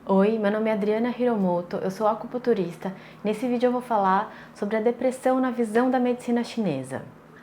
Oi, meu nome é Adriana Hiromoto, eu sou acupunturista. Nesse vídeo eu vou falar sobre a depressão na visão da medicina chinesa.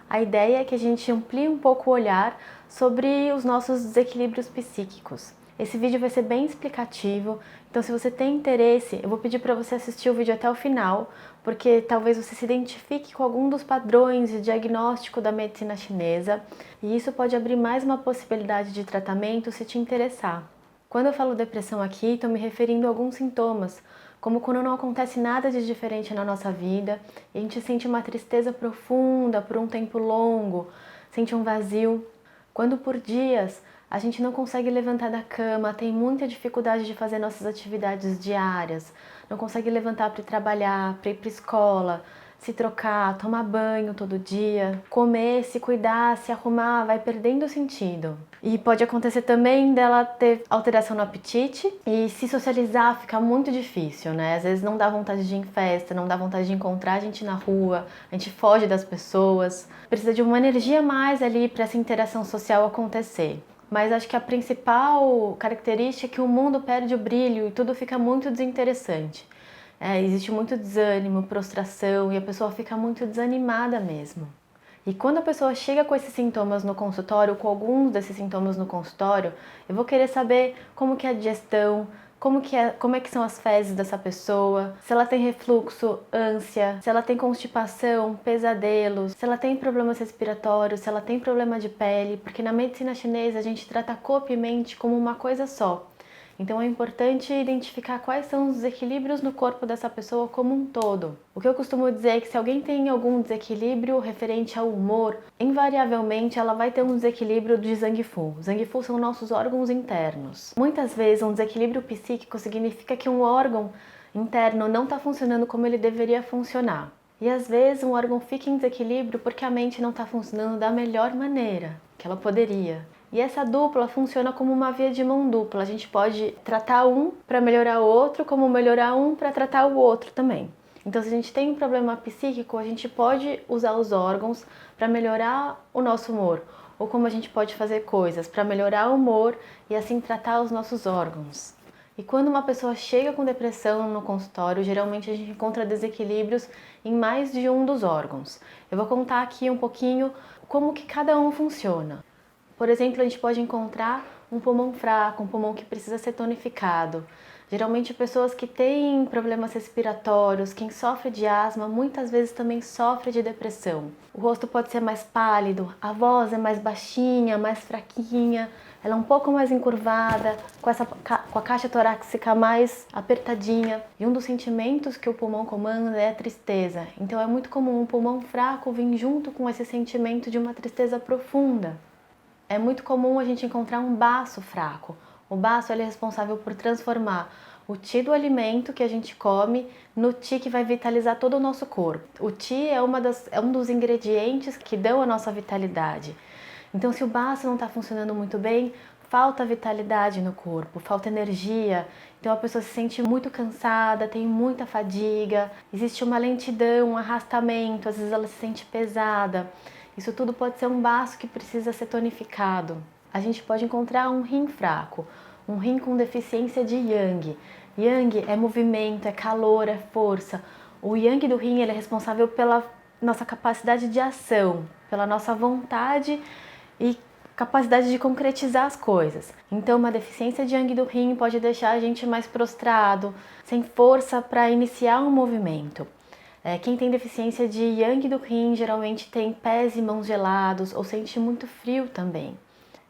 A ideia é que a gente amplie um pouco o olhar sobre os nossos desequilíbrios psíquicos. Esse vídeo vai ser bem explicativo, então se você tem interesse, eu vou pedir para você assistir o vídeo até o final, porque talvez você se identifique com algum dos padrões de diagnóstico da medicina chinesa, e isso pode abrir mais uma possibilidade de tratamento se te interessar. Quando eu falo depressão aqui, estou me referindo a alguns sintomas, como quando não acontece nada de diferente na nossa vida e a gente sente uma tristeza profunda por um tempo longo, sente um vazio. Quando por dias a gente não consegue levantar da cama, tem muita dificuldade de fazer nossas atividades diárias, não consegue levantar para ir trabalhar, para ir para a escola, se trocar, tomar banho todo dia, comer, se cuidar, se arrumar, vai perdendo o sentido. E pode acontecer também dela ter alteração no apetite e se socializar fica muito difícil, né? Às vezes não dá vontade de ir em festa, não dá vontade de encontrar a gente na rua, a gente foge das pessoas. Precisa de uma energia a mais ali para essa interação social acontecer. Mas acho que a principal característica é que o mundo perde o brilho e tudo fica muito desinteressante. Existe muito desânimo, prostração e a pessoa fica muito desanimada mesmo. E quando a pessoa chega com esses sintomas no consultório, com alguns desses sintomas no consultório, eu vou querer saber como que é a digestão, como é que são as fezes dessa pessoa, se ela tem refluxo, ânsia, se ela tem constipação, pesadelos, se ela tem problemas respiratórios, se ela tem problema de pele, porque na medicina chinesa a gente trata corpo e mente como uma coisa só. Então é importante identificar quais são os desequilíbrios no corpo dessa pessoa como um todo. O que eu costumo dizer é que se alguém tem algum desequilíbrio referente ao humor, invariavelmente ela vai ter um desequilíbrio de Zangfu. Zangfu são nossos órgãos internos. Muitas vezes um desequilíbrio psíquico significa que um órgão interno não está funcionando como ele deveria funcionar. E às vezes um órgão fica em desequilíbrio porque a mente não está funcionando da melhor maneira que ela poderia. E essa dupla funciona como uma via de mão dupla. A gente pode tratar um para melhorar o outro, como melhorar um para tratar o outro também. Então, se a gente tem um problema psíquico, a gente pode usar os órgãos para melhorar o nosso humor. Ou como a gente pode fazer coisas para melhorar o humor e assim tratar os nossos órgãos. E quando uma pessoa chega com depressão no consultório, geralmente a gente encontra desequilíbrios em mais de um dos órgãos. Eu vou contar aqui um pouquinho como que cada um funciona. Por exemplo, a gente pode encontrar um pulmão fraco, um pulmão que precisa ser tonificado. Geralmente pessoas que têm problemas respiratórios, quem sofre de asma, muitas vezes também sofre de depressão. O rosto pode ser mais pálido, a voz é mais baixinha, mais fraquinha, ela é um pouco mais encurvada, com a caixa torácica mais apertadinha. E um dos sentimentos que o pulmão comanda é a tristeza. Então é muito comum um pulmão fraco vir junto com esse sentimento de uma tristeza profunda. É muito comum a gente encontrar um baço fraco. O baço ele é responsável por transformar o qi do alimento que a gente come no qi que vai vitalizar todo o nosso corpo. O qi é um dos ingredientes que dão a nossa vitalidade. Então, se o baço não está funcionando muito bem, falta vitalidade no corpo, falta energia. Então a pessoa se sente muito cansada, tem muita fadiga, existe uma lentidão, um arrastamento, às vezes ela se sente pesada. Isso tudo pode ser um baço que precisa ser tonificado. A gente pode encontrar um rim fraco, um rim com deficiência de yang. Yang é movimento, é calor, é força. O yang do rim ele é responsável pela nossa capacidade de ação, pela nossa vontade e capacidade de concretizar as coisas. Então, uma deficiência de yang do rim pode deixar a gente mais prostrado, sem força para iniciar um movimento. Quem tem deficiência de yang do rim geralmente tem pés e mãos gelados ou sente muito frio também.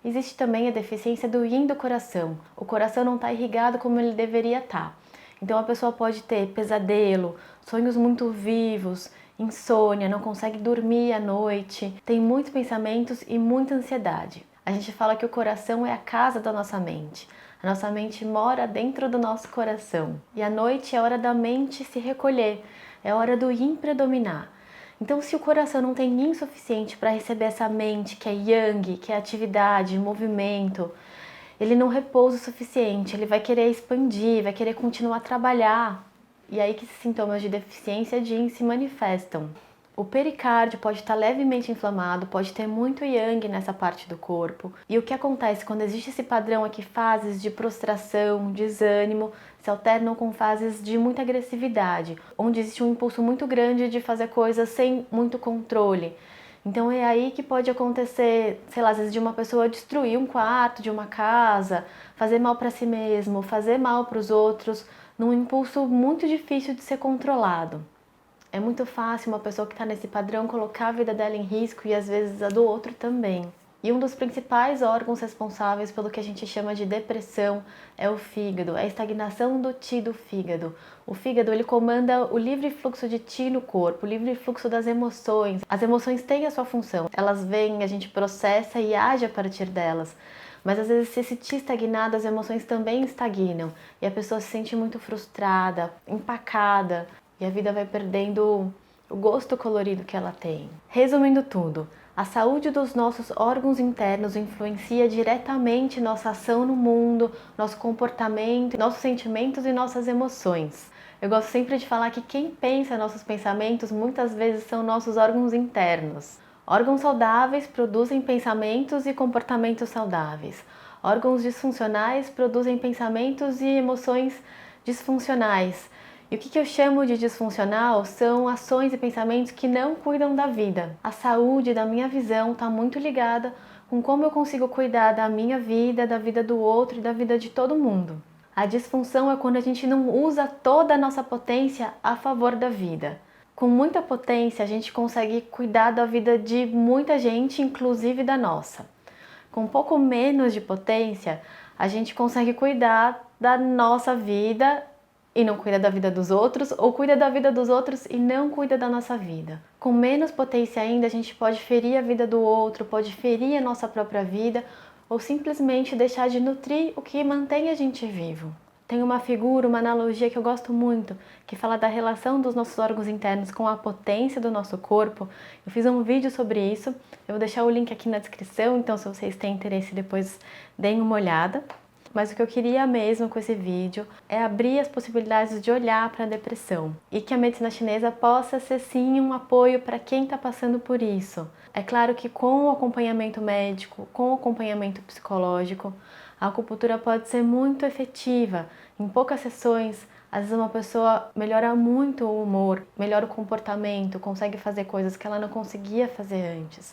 Existe também a deficiência do yin do coração. O coração não está irrigado como ele deveria estar. Então a pessoa pode ter pesadelo, sonhos muito vivos, insônia, não consegue dormir à noite, tem muitos pensamentos e muita ansiedade. A gente fala que o coração é a casa da nossa mente. A nossa mente mora dentro do nosso coração. E à noite é hora da mente se recolher, é hora do yin predominar. Então, se o coração não tem yin suficiente para receber essa mente, que é yang, que é atividade, movimento, ele não repousa o suficiente, ele vai querer expandir, vai querer continuar a trabalhar. E aí que esses sintomas de deficiência de yin se manifestam. O pericárdio pode estar levemente inflamado, pode ter muito yang nessa parte do corpo. E o que acontece quando existe esse padrão é que fases de prostração, desânimo, se alternam com fases de muita agressividade, onde existe um impulso muito grande de fazer coisas sem muito controle. Então é aí que pode acontecer, sei lá, às vezes de uma pessoa destruir um quarto de uma casa, fazer mal para si mesmo, fazer mal para os outros, num impulso muito difícil de ser controlado. É muito fácil uma pessoa que está nesse padrão colocar a vida dela em risco e às vezes a do outro também. E um dos principais órgãos responsáveis pelo que a gente chama de depressão é o fígado, é a estagnação do Qi do fígado. O fígado ele comanda o livre fluxo de Qi no corpo, o livre fluxo das emoções. As emoções têm a sua função, elas vêm, a gente processa e age a partir delas. Mas às vezes se esse Qi estagnado, as emoções também estagnam e a pessoa se sente muito frustrada, empacada. E a vida vai perdendo o gosto colorido que ela tem. Resumindo tudo, a saúde dos nossos órgãos internos influencia diretamente nossa ação no mundo, nosso comportamento, nossos sentimentos e nossas emoções. Eu gosto sempre de falar que quem pensa nossos pensamentos muitas vezes são nossos órgãos internos. Órgãos saudáveis produzem pensamentos e comportamentos saudáveis. Órgãos disfuncionais produzem pensamentos e emoções disfuncionais. E o que eu chamo de disfuncional são ações e pensamentos que não cuidam da vida. A saúde da minha visão está muito ligada com como eu consigo cuidar da minha vida, da vida do outro e da vida de todo mundo. A disfunção é quando a gente não usa toda a nossa potência a favor da vida. Com muita potência, a gente consegue cuidar da vida de muita gente, inclusive da nossa. Com um pouco menos de potência, a gente consegue cuidar da nossa vida e não cuida da vida dos outros, ou cuida da vida dos outros e não cuida da nossa vida. Com menos potência ainda, a gente pode ferir a vida do outro, pode ferir a nossa própria vida, ou simplesmente deixar de nutrir o que mantém a gente vivo. Tem uma figura, uma analogia que eu gosto muito, que fala da relação dos nossos órgãos internos com a potência do nosso corpo. Eu fiz um vídeo sobre isso, eu vou deixar o link aqui na descrição, então se vocês têm interesse depois deem uma olhada. Mas o que eu queria mesmo com esse vídeo é abrir as possibilidades de olhar para a depressão e que a medicina chinesa possa ser sim um apoio para quem está passando por isso. É claro que com o acompanhamento médico, com o acompanhamento psicológico, a acupuntura pode ser muito efetiva. Em poucas sessões, às vezes uma pessoa melhora muito o humor, melhora o comportamento, consegue fazer coisas que ela não conseguia fazer antes.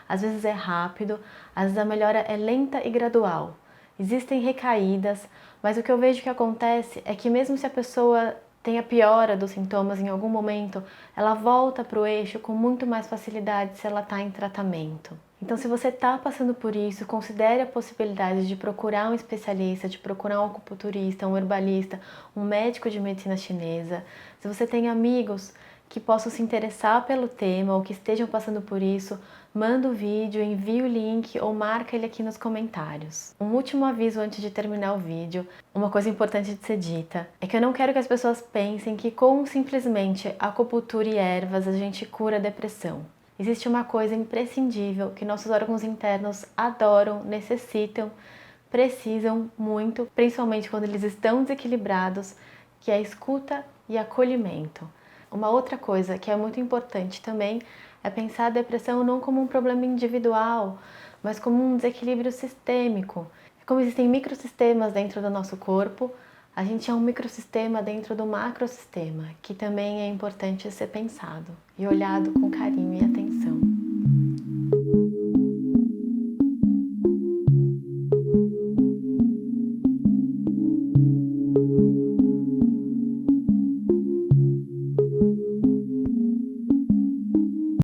Às vezes é rápido, às vezes a melhora é lenta e gradual. Existem recaídas, mas o que eu vejo que acontece é que mesmo se a pessoa tem a piora dos sintomas em algum momento, ela volta para o eixo com muito mais facilidade se ela está em tratamento. Então, se você está passando por isso, considere a possibilidade de procurar um especialista, de procurar um acupunturista, um herbalista, um médico de medicina chinesa. Se você tem amigos que possam se interessar pelo tema ou que estejam passando por isso, manda o vídeo, envia o link ou marca ele aqui nos comentários. Um último aviso antes de terminar o vídeo, uma coisa importante de ser dita, é que eu não quero que as pessoas pensem que com simplesmente acupuntura e ervas a gente cura a depressão. Existe uma coisa imprescindível que nossos órgãos internos adoram, necessitam, precisam muito, principalmente quando eles estão desequilibrados, que é a escuta e acolhimento. Uma outra coisa que é muito importante também é pensar a depressão não como um problema individual, mas como um desequilíbrio sistêmico. Como existem microsistemas dentro do nosso corpo, a gente é um microsistema dentro do macrosistema, que também é importante ser pensado e olhado com carinho e atenção.